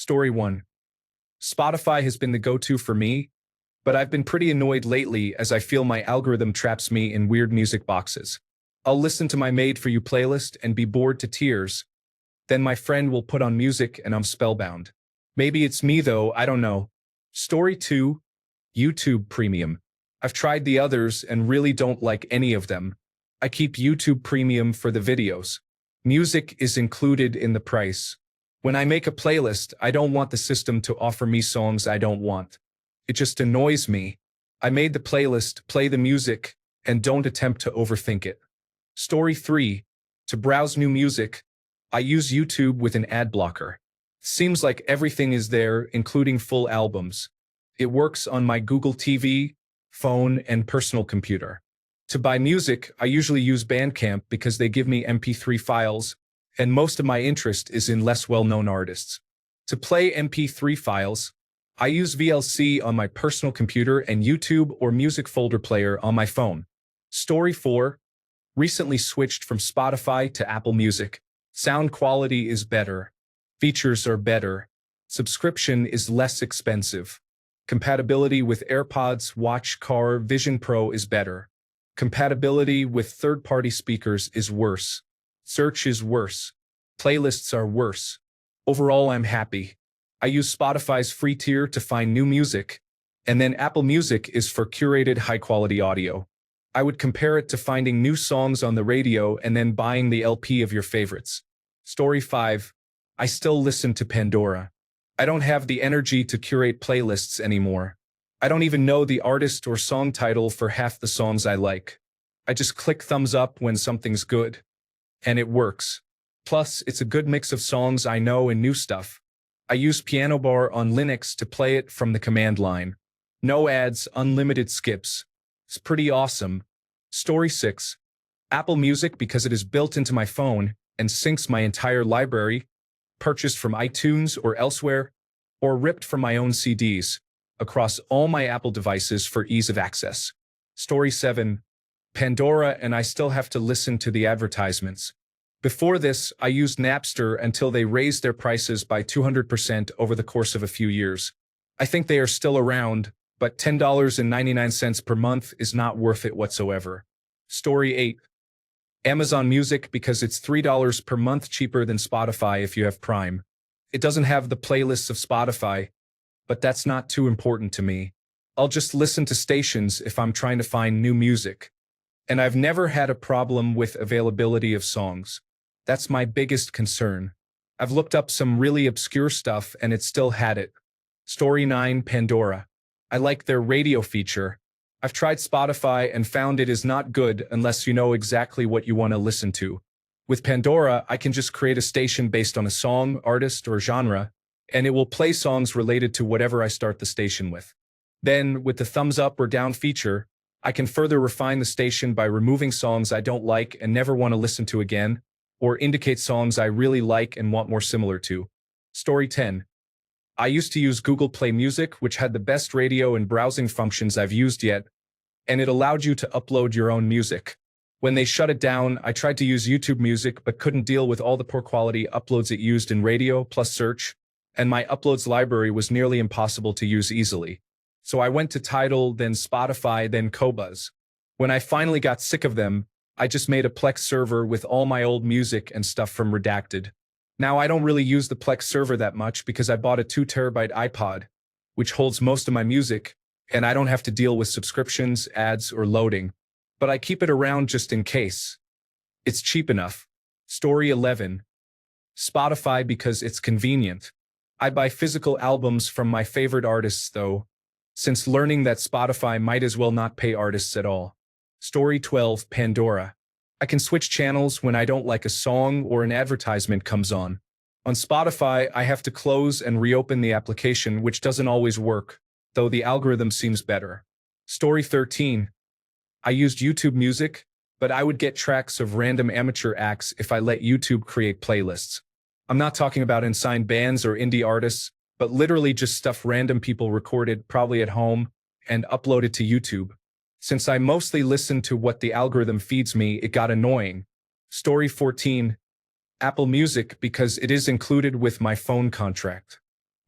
Story 1. Spotify has been the go-to for me, but I've been pretty annoyed lately as I feel my algorithm traps me in weird music boxes. I'll listen to my Made For You playlist and be bored to tears. Then my friend will put on music and I'm spellbound. Maybe it's me though, I don't know. Story 2. YouTube Premium. I've tried the others and really don't like any of them. I keep YouTube Premium for the videos. Music is included in the price. When I make a playlist, I don't want the system to offer me songs I don't want. It just annoys me. I made the playlist, play the music, and don't attempt to overthink it. Story 3. To browse new music, I use YouTube with an ad blocker. Seems like everything is there, including full albums. It works on my Google TV, phone, and personal computer. To buy music, I usually use Bandcamp because they give me MP3 files, and most of my interest is in less well-known artists. To play MP3 files, I use VLC on my personal computer and YouTube or music folder player on my phone. Story 4. Recently switched from Spotify to Apple Music. Sound quality is better. Features are better. Subscription is less expensive. Compatibility with AirPods, Watch, Car, Vision Pro is better. Compatibility with third-party speakers is worse. Search is worse. Playlists are worse. Overall, I'm happy. I use Spotify's free tier to find new music, and then Apple Music is for curated high-quality audio. I would compare it to finding new songs on the radio and then buying the LP of your favorites. Story 5. I still listen to Pandora. I don't have the energy to curate playlists anymore. I don't even know the artist or song title for half the songs I like. I just click thumbs up when something's good. And it works. Plus, it's a good mix of songs I know and new stuff. I use Piano Bar on Linux to play it from the command line. No ads, unlimited skips. It's pretty awesome. Story 6. Apple Music because it is built into my phone and syncs my entire library, purchased from iTunes or elsewhere, or ripped from my own CDs, across all my Apple devices for ease of access. Story 7. Pandora and I still have to listen to the advertisements. Before this, I used Napster until they raised their prices by 200% over the course of a few years. I think they are still around, but $10.99 per month is not worth it whatsoever. Story 8. Amazon Music because it's $3 per month cheaper than Spotify if you have Prime. It doesn't have the playlists of Spotify, but that's not too important to me. I'll just listen to stations if I'm trying to find new music. And I've never had a problem with availability of songs. That's my biggest concern. I've looked up some really obscure stuff and it still had it. Story 9. Pandora. I like their radio feature. I've tried Spotify and found it is not good unless you know exactly what you want to listen to. With Pandora, I can just create a station based on a song, artist, or genre, and it will play songs related to whatever I start the station with. Then, with the thumbs up or down feature, I can further refine the station by removing songs I don't like and never want to listen to again, or indicate songs I really like and want more similar to. Story 10. I used to use Google Play Music, which had the best radio and browsing functions I've used yet, and it allowed you to upload your own music. When they shut it down, I tried to use YouTube Music but couldn't deal with all the poor quality uploads it used in radio plus search, and my uploads library was nearly impossible to use easily. So I went to Tidal, then Spotify, then Qobuz. When I finally got sick of them, I just made a Plex server with all my old music and stuff from Redacted. Now I don't really use the Plex server that much because I bought a 2TB iPod, which holds most of my music, and I don't have to deal with subscriptions, ads, or loading. But I keep it around just in case. It's cheap enough. Story 11. Spotify because it's convenient. I buy physical albums from my favorite artists though, since learning that Spotify might as well not pay artists at all. Story 12. Pandora. I can switch channels when I don't like a song or an advertisement comes on. On Spotify, I have to close and reopen the application, which doesn't always work, though the algorithm seems better. Story 13. I used YouTube Music, but I would get tracks of random amateur acts if I let YouTube create playlists. I'm not talking about unsigned bands or indie artists, but literally just stuff random people recorded, probably at home, and uploaded to YouTube. Since I mostly listen to what the algorithm feeds me, it got annoying. Story 14. Apple Music because it is included with my phone contract.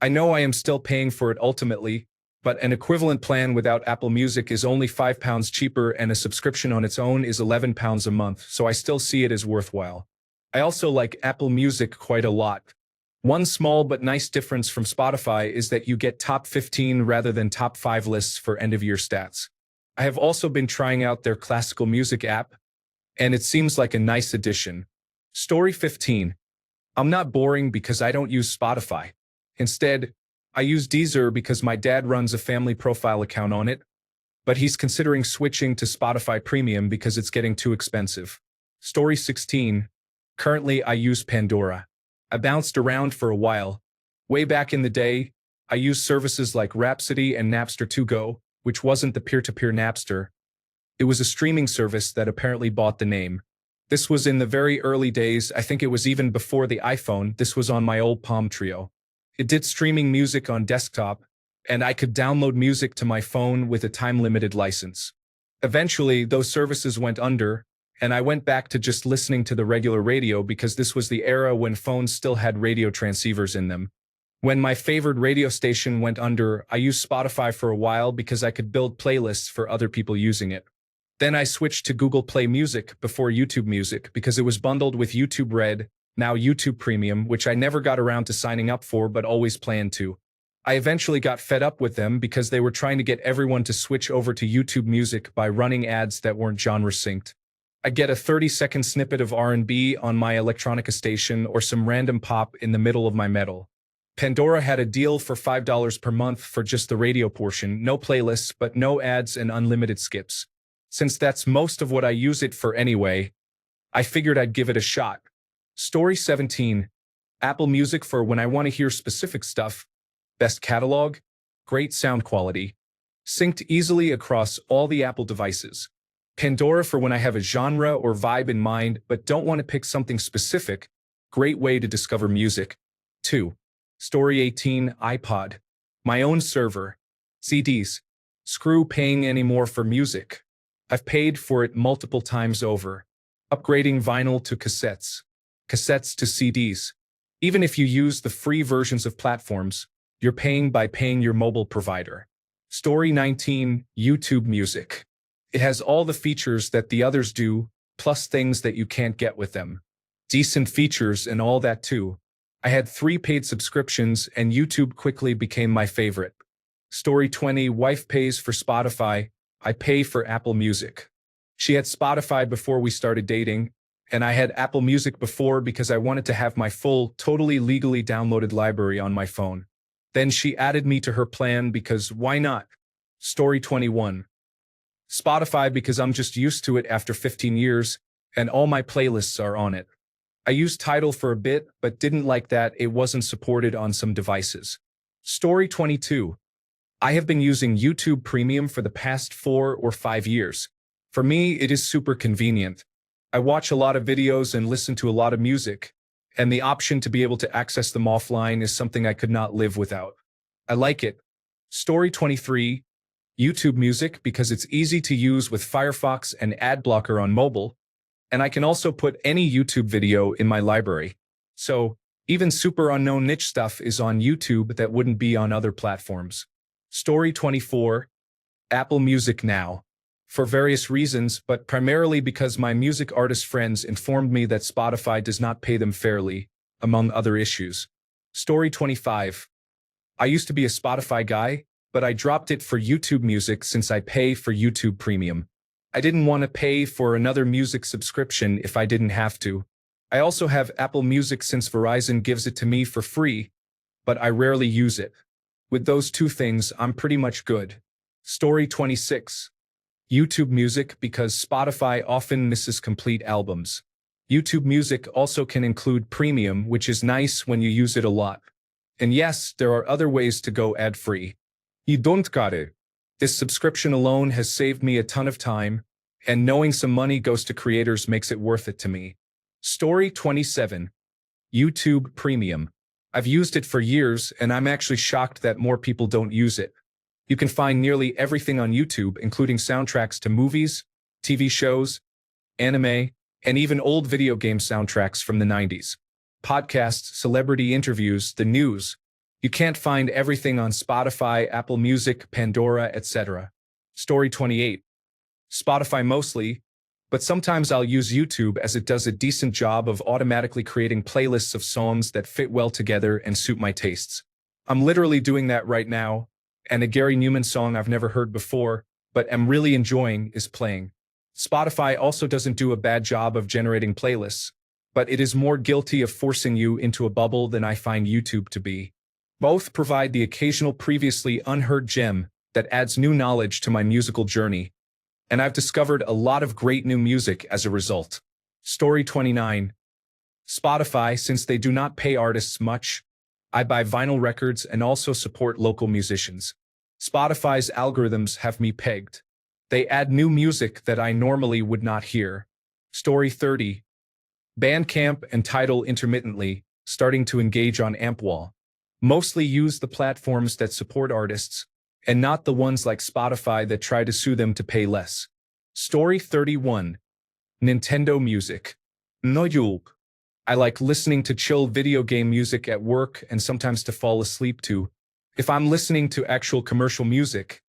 I know I am still paying for it ultimately, but an equivalent plan without Apple Music is only £5 cheaper and a subscription on its own is £11 a month, so I still see it as worthwhile. I also like Apple Music quite a lot. One small but nice difference from Spotify is that you get top 15 rather than top 5 lists for end-of-year stats. I have also been trying out their classical music app, and it seems like a nice addition. Story 15. I'm not boring because I don't use Spotify. Instead, I use Deezer because my dad runs a family profile account on it, but he's considering switching to Spotify Premium because it's getting too expensive. Story 16. Currently, I use Pandora. I bounced around for a while. Way back in the day, I used services like Rhapsody and Napster to go, which wasn't the peer-to-peer Napster. It was a streaming service that apparently bought the name. This was in the very early days. I think it was even before the iPhone. This was on my old Palm Trio. It did streaming music on desktop, and I could download music to my phone with a time-limited license. Eventually, those services went under, and I went back to just listening to the regular radio because this was the era when phones still had radio transceivers in them. When my favorite radio station went under, I used Spotify for a while because I could build playlists for other people using it. Then I switched to Google Play Music before YouTube Music because it was bundled with YouTube Red, now YouTube Premium, which I never got around to signing up for but always planned to. I eventually got fed up with them because they were trying to get everyone to switch over to YouTube Music by running ads that weren't genre synced. I get a 30-second snippet of R&B on my electronica station or some random pop in the middle of my metal. Pandora had a deal for $5 per month for just the radio portion, no playlists, but no ads and unlimited skips. Since that's most of what I use it for anyway, I figured I'd give it a shot. Story 17. Apple Music for when I want to hear specific stuff. Best catalog, great sound quality, synced easily across all the Apple devices. Pandora for when I have a genre or vibe in mind but don't want to pick something specific, great way to discover music. 2. Story 18. iPod. My own server. CDs. Screw paying any more for music. I've paid for it multiple times over. Upgrading vinyl to cassettes. Cassettes to CDs. Even if you use the free versions of platforms, you're paying by paying your mobile provider. Story 19. YouTube Music. It has all the features that the others do, plus things that you can't get with them. Decent features and all that too. I had 3 paid subscriptions and YouTube quickly became my favorite. Story 20. Wife pays for Spotify. I pay for Apple Music. She had Spotify before we started dating, and I had Apple Music before because I wanted to have my full, totally legally downloaded library on my phone. Then she added me to her plan because why not? Story 21. Spotify because I'm just used to it after 15 years, and all my playlists are on it. I used Tidal for a bit, but didn't like that it wasn't supported on some devices. Story 22. I have been using YouTube Premium for the past 4 or 5 years. For me, it is super convenient. I watch a lot of videos and listen to a lot of music, and the option to be able to access them offline is something I could not live without. I like it. Story 23. YouTube Music because it's easy to use with Firefox and ad blocker on mobile, and I can also put any YouTube video in my library. So, even super unknown niche stuff is on YouTube that wouldn't be on other platforms. Story 24. Apple Music now. For various reasons, but primarily because my music artist friends informed me that Spotify does not pay them fairly, among other issues. Story 25. I used to be a Spotify guy, but I dropped it for YouTube Music since I pay for YouTube Premium. I didn't want to pay for another music subscription if I didn't have to. I also have Apple Music since Verizon gives it to me for free, but I rarely use it. With those 2 things, I'm pretty much good. Story 26. YouTube Music because Spotify often misses complete albums. YouTube Music also can include Premium, which is nice when you use it a lot. And yes, there are other ways to go ad-free. You don't got it. This subscription alone has saved me a ton of time, and knowing some money goes to creators makes it worth it to me. Story 27. YouTube Premium. I've used it for years, and I'm actually shocked that more people don't use it. You can find nearly everything on YouTube, including soundtracks to movies, TV shows, anime, and even old video game soundtracks from the 90s. Podcasts, celebrity interviews, the news. You can't find everything on Spotify, Apple Music, Pandora, etc. Story 28. Spotify mostly, but sometimes I'll use YouTube as it does a decent job of automatically creating playlists of songs that fit well together and suit my tastes. I'm literally doing that right now, and a Gary Newman song I've never heard before, but am really enjoying is playing. Spotify also doesn't do a bad job of generating playlists, but it is more guilty of forcing you into a bubble than I find YouTube to be. Both provide the occasional previously unheard gem that adds new knowledge to my musical journey, and I've discovered a lot of great new music as a result. Story 29. Spotify, since they do not pay artists much, I buy vinyl records and also support local musicians. Spotify's algorithms have me pegged. They add new music that I normally would not hear. Story 30. Bandcamp and Tidal intermittently, starting to engage on AmpWall. Mostly use the platforms that support artists, and not the ones like Spotify that try to sue them to pay less. Story 31. Nintendo Music. No yulk. I like listening to chill video game music at work and sometimes to fall asleep to. If I'm listening to actual commercial music,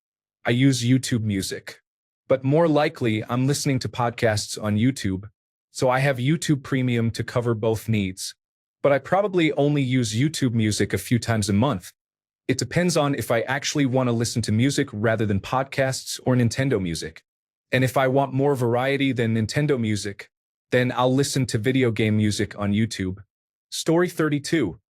I use YouTube Music. But more likely, I'm listening to podcasts on YouTube, so I have YouTube Premium to cover both needs. But I probably only use YouTube Music a few times a month. It depends on if I actually want to listen to music rather than podcasts or Nintendo Music. And if I want more variety than Nintendo Music, then I'll listen to video game music on YouTube. Story 32.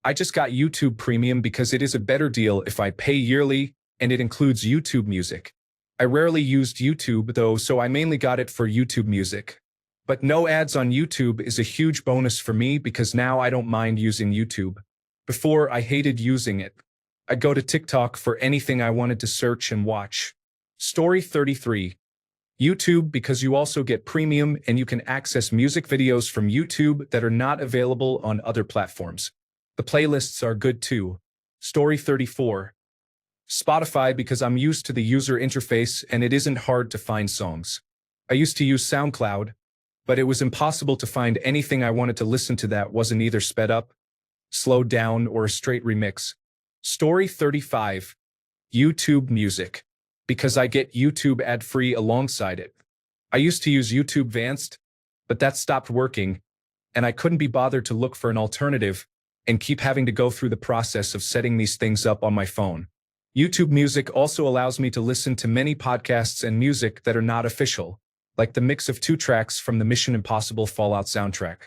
I just got YouTube Premium because it is a better deal if I pay yearly, and it includes YouTube Music. I rarely used YouTube though, so I mainly got it for YouTube Music. But no ads on YouTube is a huge bonus for me because now I don't mind using YouTube. Before, I hated using it. I'd go to TikTok for anything I wanted to search and watch. Story 33. YouTube because you also get premium and you can access music videos from YouTube that are not available on other platforms. The playlists are good too. Story 34. Spotify because I'm used to the user interface and it isn't hard to find songs. I used to use SoundCloud, but it was impossible to find anything I wanted to listen to that wasn't either sped up, slowed down, or a straight remix. Story 35. YouTube Music. Because I get YouTube ad-free alongside it. I used to use YouTube Advanced, but that stopped working, and I couldn't be bothered to look for an alternative and keep having to go through the process of setting these things up on my phone. YouTube Music also allows me to listen to many podcasts and music that are not official, like the mix of 2 tracks from the Mission Impossible Fallout soundtrack.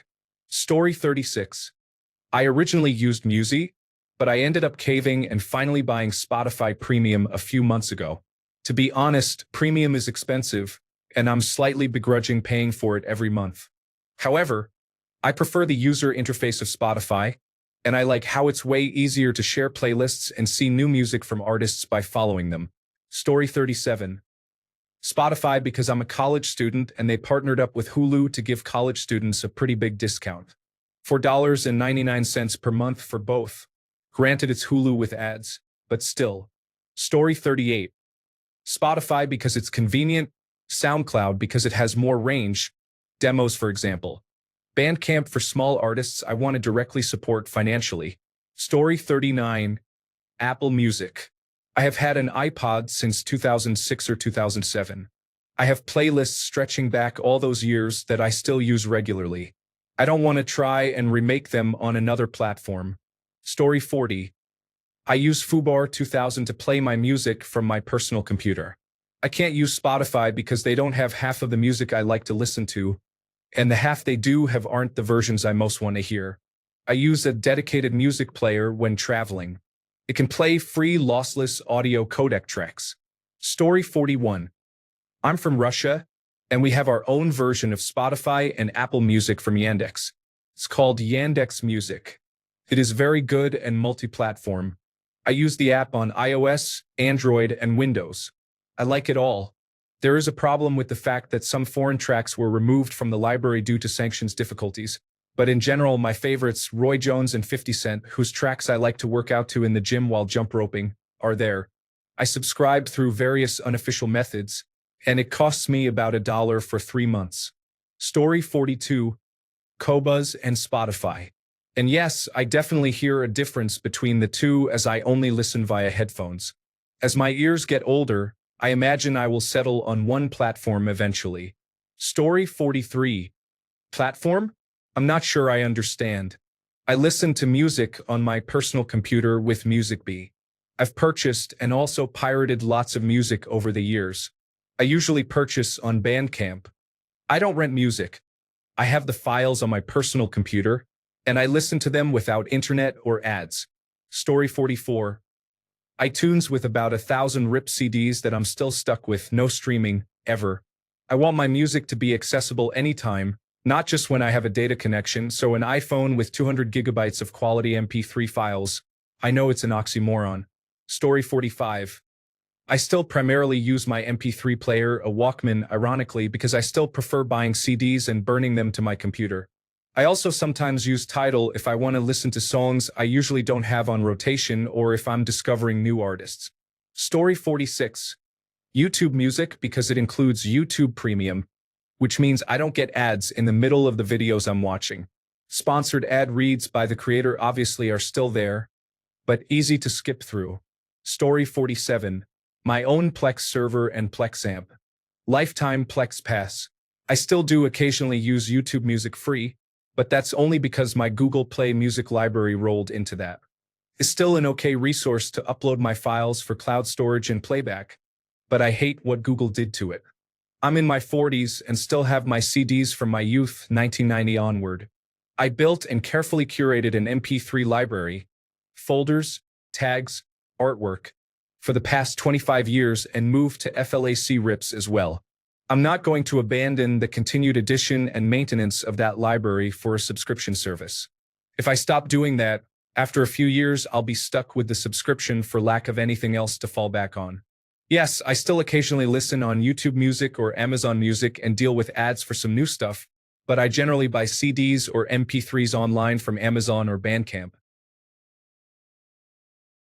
Story 36. I originally used Musi, but I ended up caving and finally buying Spotify Premium a few months ago. To be honest, Premium is expensive, and I'm slightly begrudging paying for it every month. However, I prefer the user interface of Spotify, and I like how it's way easier to share playlists and see new music from artists by following them. Story 37. Spotify because I'm a college student and they partnered up with Hulu to give college students a pretty big discount. $4.99 per month for both. Granted, it's Hulu with ads, but still. Story 38. Spotify because it's convenient, SoundCloud because it has more range, demos for example. Bandcamp for small artists I want to directly support financially. Story 39. Apple Music. I have had an iPod since 2006 or 2007. I have playlists stretching back all those years that I still use regularly. I don't want to try and remake them on another platform. Story 40. I use Fubar 2000 to play my music from my personal computer. I can't use Spotify because they don't have half of the music I like to listen to, and the half they do have aren't the versions I most want to hear. I use a dedicated music player when traveling. It can play free lossless audio codec tracks. Story 41. I'm from Russia, and we have our own version of Spotify and Apple Music from Yandex. It's called Yandex Music. It is very good and multi-platform. I use the app on iOS, Android, and Windows. I like it all. There is a problem with the fact that some foreign tracks were removed from the library due to sanctions difficulties. But in general, my favorites, Roy Jones and 50 Cent, whose tracks I like to work out to in the gym while jump roping, are there. I subscribed through various unofficial methods, and it costs me about $1 for 3 months. Story 42. Qobuz and Spotify. And yes, I definitely hear a difference between the two as I only listen via headphones. As my ears get older, I imagine I will settle on one platform eventually. Story 43. Platform? I'm not sure I understand. I listen to music on my personal computer with MusicBee. I've purchased and also pirated lots of music over the years. I usually purchase on Bandcamp. I don't rent music. I have the files on my personal computer, and I listen to them without internet or ads. Story 44. iTunes with about 1,000 RIP CDs that I'm still stuck with, no streaming, ever. I want my music to be accessible anytime, not just when I have a data connection, so an iPhone with 200 gigabytes of quality MP3 files. I know it's an oxymoron. Story 45. I still primarily use my MP3 player, a Walkman, ironically, because I still prefer buying CDs and burning them to my computer. I also sometimes use Tidal if I want to listen to songs I usually don't have on rotation or if I'm discovering new artists. Story 46. YouTube Music because it includes YouTube Premium, which means I don't get ads in the middle of the videos I'm watching. Sponsored ad reads by the creator obviously are still there, but easy to skip through. Story 47. My own Plex server and Plex amp. Lifetime Plex Pass. I still do occasionally use YouTube Music free, but that's only because my Google Play Music library rolled into that. It's still an okay resource to upload my files for cloud storage and playback, but I hate what Google did to it. I'm in my 40s and still have my CDs from my youth, 1990 onward. I built and carefully curated an MP3 library, folders, tags, artwork, for the past 25 years and moved to FLAC RIPs as well. I'm not going to abandon the continued addition and maintenance of that library for a subscription service. If I stop doing that, after a few years, I'll be stuck with the subscription for lack of anything else to fall back on. Yes, I still occasionally listen on YouTube Music or Amazon Music and deal with ads for some new stuff, but I generally buy CDs or MP3s online from Amazon or Bandcamp.